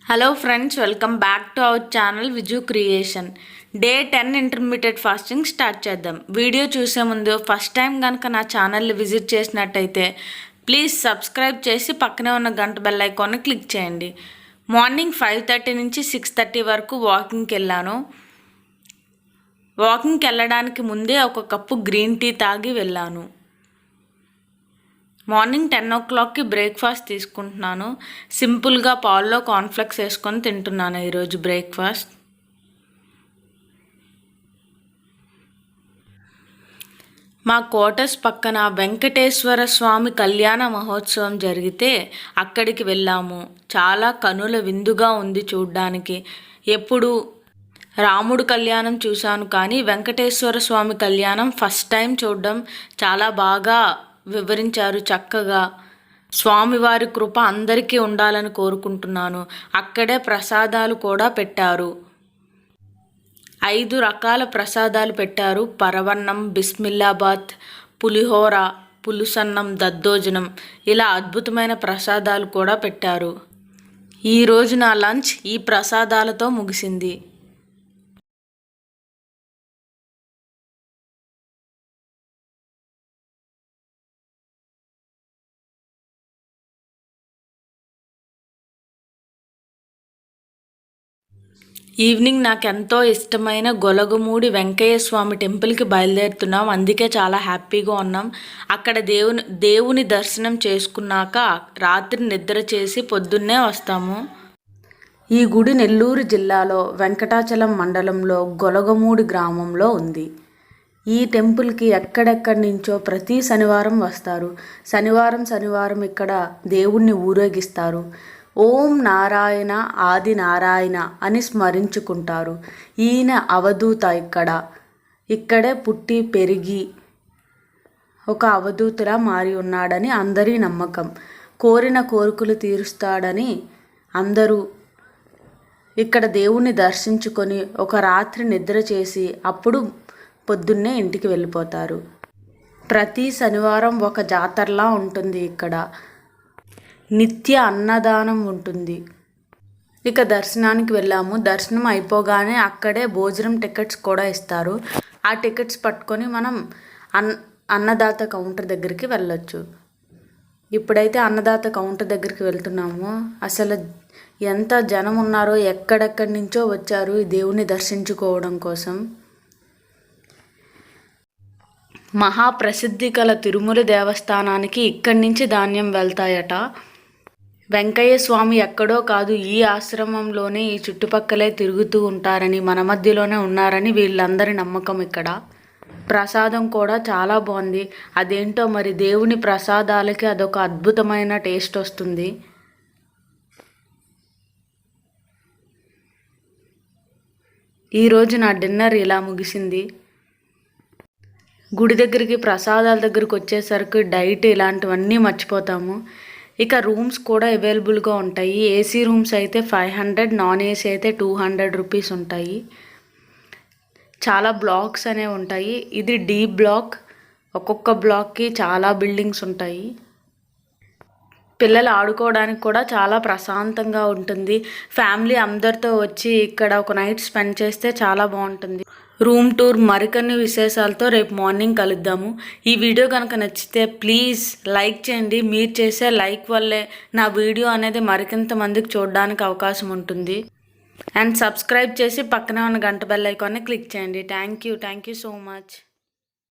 Hello friends, welcome back to our channel Viju creation. Day-10 intermediate fasting start చేద్దాం. Video చూసే ముందు first time కనుక నా ఛానల్ని విజిట్ చేసినట్టయితే ప్లీజ్ సబ్స్క్రైబ్ చేసి పక్కనే ఉన్న గంట బెల్ ఐకాన్ని క్లిక్ చేయండి. మార్నింగ్ 5:30 నుంచి 6:30 వరకు వాకింగ్కి వెళ్ళాను. వాకింగ్కి వెళ్ళడానికి ముందే ఒక కప్పు గ్రీన్ టీ తాగి వెళ్ళాను. మార్నింగ్ 10 o'clockకి బ్రేక్ఫాస్ట్ తీసుకుంటున్నాను. సింపుల్గా పాల్లో కార్న్ఫ్లెక్స్ వేసుకొని తింటున్నాను ఈరోజు బ్రేక్ఫాస్ట్. మా క్వార్టర్స్ పక్కన వెంకటేశ్వర స్వామి కళ్యాణ మహోత్సవం జరిగితే అక్కడికి వెళ్ళాము. చాలా కనుల విందుగా ఉంది చూడ్డానికి. ఎప్పుడు రాముడు కళ్యాణం చూశాను, కానీ వెంకటేశ్వర స్వామి కళ్యాణం ఫస్ట్ టైం చూడడం. చాలా బాగా వివరించారు చక్కగా. స్వామివారి కృప అందరికీ ఉండాలని కోరుకుంటున్నాను. అక్కడే ప్రసాదాలు కూడా పెట్టారు. 5 రకాల ప్రసాదాలు పెట్టారు. పరవన్నం, బిస్మిల్లాబాత్, పులిహోర, పులుసన్నం, దద్దోజనం, ఇలా అద్భుతమైన ప్రసాదాలు కూడా పెట్టారు. ఈరోజు నా లంచ్ ఈ ప్రసాదాలతో ముగిసింది. ఈవినింగ్ నాకు ఎంతో ఇష్టమైన గొలగమూడి వెంకయ్య స్వామి టెంపుల్కి బయలుదేరుతున్నాం. అందుకే చాలా హ్యాపీగా ఉన్నాం. అక్కడ దేవుని దర్శనం చేసుకున్నాక రాత్రి నిద్ర చేసి పొద్దున్నే వస్తాము. ఈ గుడి నెల్లూరు జిల్లాలో వెంకటాచలం మండలంలో గొలగమూడి గ్రామంలో ఉంది. ఈ టెంపుల్కి ఎక్కడెక్కడి నుంచో ప్రతి శనివారం వస్తారు. శనివారం ఇక్కడ దేవుణ్ణి ఊరేగిస్తారు. ఓం నారాయణ ఆది నారాయణ అని స్మరించుకుంటారు. ఈయన అవధూత. ఇక్కడే పుట్టి పెరిగి ఒక అవధూతలా మారి ఉన్నాడని అందరి నమ్మకం. కోరిన కోరికలు తీరుస్తాడని అందరూ ఇక్కడ దేవుణ్ణి దర్శించుకొని ఒక రాత్రి నిద్ర చేసి అప్పుడు పొద్దున్నే ఇంటికి వెళ్ళిపోతారు. ప్రతి శనివారం ఒక జాతరలా ఉంటుంది. ఇక్కడ నిత్య అన్నదానం ఉంటుంది. ఇక దర్శనానికి వెళ్ళాము. దర్శనం అయిపోగానే అక్కడే భోజనం టికెట్స్ కూడా ఇస్తారు. ఆ టికెట్స్ పట్టుకొని మనం అన్నదాత కౌంటర్ దగ్గరికి వెళ్ళొచ్చు. ఇప్పుడైతే అన్నదాత కౌంటర్ దగ్గరికి వెళ్తున్నాము. అసలు ఎంత జనం ఉన్నారో, ఎక్కడెక్కడి నుంచో వచ్చారు ఈ దేవుని దర్శించుకోవడం కోసం. మహాప్రసిద్ధి కల తిరుమల దేవస్థానానికి ఇక్కడి నుంచి ధాన్యం వెళ్తాయట. వెంకయ్య స్వామి ఎక్కడో కాదు, ఈ ఆశ్రమంలోనే ఈ చుట్టుపక్కలే తిరుగుతూ ఉంటారని, మన మధ్యలోనే ఉన్నారని వీళ్ళందరి నమ్మకం. ఇక్కడ ప్రసాదం కూడా చాలా బాగుంది. అదేంటో మరి దేవుని ప్రసాదాలకి అదొక అద్భుతమైన టేస్ట్ వస్తుంది. ఈరోజు నా డిన్నర్ ఇలా ముగిసింది. గుడి దగ్గరికి, ప్రసాదాల దగ్గరికి వచ్చేసరికి డైట్ ఇలాంటివన్నీ మర్చిపోతాము. ఇక రూమ్స్ కూడా అవైలబుల్గా ఉంటాయి. ఏసీ రూమ్స్ అయితే 500, నాన్ ఏసీ అయితే 200 రూపీస్ ఉంటాయి. చాలా బ్లాక్స్ అనేవి ఉంటాయి. ఇది డి బ్లాక్. ఒక్కొక్క బ్లాక్కి చాలా బిల్డింగ్స్ ఉంటాయి. పిల్లలు ఆడుకోవడానికి కూడా చాలా ప్రశాంతంగా ఉంటుంది. ఫ్యామిలీ అందరితో వచ్చి ఇక్కడ ఒక నైట్ స్పెండ్ చేస్తే చాలా బాగుంటుంది. రూమ్ టూర్ మరికొన్ని విశేషాలతో రేపు మార్నింగ్ కలుద్దాము. ఈ వీడియో కనుక నచ్చితే ప్లీజ్ లైక్ చేయండి. మీరు చేసే లైక్ వల్లే నా వీడియో అనేది మరికొంత మందికి చూడడానికి అవకాశం ఉంటుంది. అండ్ సబ్స్క్రైబ్ చేసి పక్కనే ఉన్న గంట బెల్ ఐకాన్ని క్లిక్ చేయండి. Thank you so much.